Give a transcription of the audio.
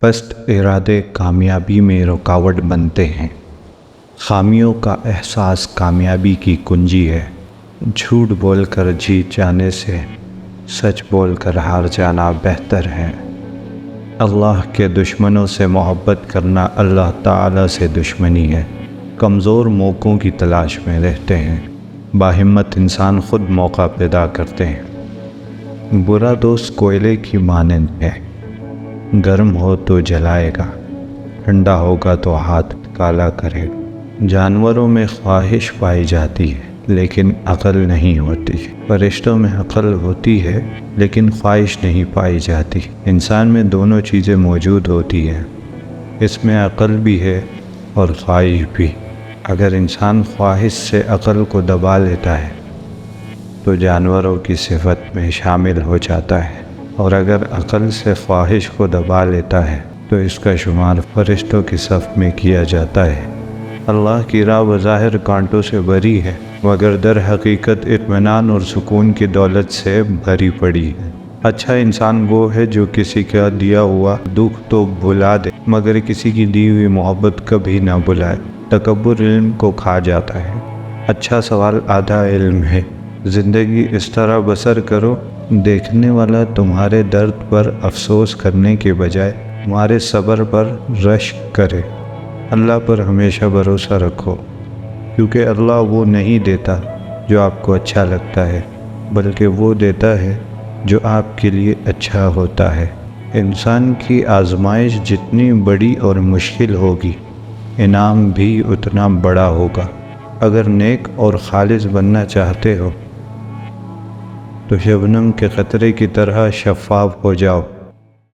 پست ارادے کامیابی میں رکاوٹ بنتے ہیں۔ خامیوں کا احساس کامیابی کی کنجی ہے۔ جھوٹ بول کر جیت جانے سے سچ بول کر ہار جانا بہتر ہے۔ اللہ کے دشمنوں سے محبت کرنا اللہ تعالیٰ سے دشمنی ہے۔ کمزور موقعوں کی تلاش میں رہتے ہیں، باہمت انسان خود موقع پیدا کرتے ہیں۔ برا دوست کوئلے کی مانند ہے، گرم ہو تو جلائے گا، ٹھنڈا ہوگا تو ہاتھ کالا کرے گا۔ جانوروں میں خواہش پائی جاتی ہے لیکن عقل نہیں ہوتی۔ فرشتوں میں عقل ہوتی ہے لیکن خواہش نہیں پائی جاتی۔ انسان میں دونوں چیزیں موجود ہوتی ہیں، اس میں عقل بھی ہے اور خواہش بھی۔ اگر انسان خواہش سے عقل کو دبا لیتا ہے تو جانوروں کی صفت میں شامل ہو جاتا ہے، اور اگر عقل سے خواہش کو دبا لیتا ہے تو اس کا شمار فرشتوں کی صف میں کیا جاتا ہے۔ اللہ کی راہ بظاہر کانٹوں سے بھری ہے مگر در حقیقت اطمینان اور سکون کی دولت سے بھری پڑی ہے۔ اچھا انسان وہ ہے جو کسی کا دیا ہوا دکھ تو بھلا دے مگر کسی کی دی ہوئی محبت کبھی نہ بھلائے۔ تکبر علم کو کھا جاتا ہے۔ اچھا سوال آدھا علم ہے۔ زندگی اس طرح بسر کرو، دیکھنے والا تمہارے درد پر افسوس کرنے کے بجائے تمہارے صبر پر رشک کرے۔ اللہ پر ہمیشہ بھروسہ رکھو، کیونکہ اللہ وہ نہیں دیتا جو آپ کو اچھا لگتا ہے، بلکہ وہ دیتا ہے جو آپ کے لیے اچھا ہوتا ہے۔ انسان کی آزمائش جتنی بڑی اور مشکل ہوگی، انعام بھی اتنا بڑا ہوگا۔ اگر نیک اور خالص بننا چاہتے ہو تو شبنم کے قطرے کی طرح شفاف ہو جاؤ۔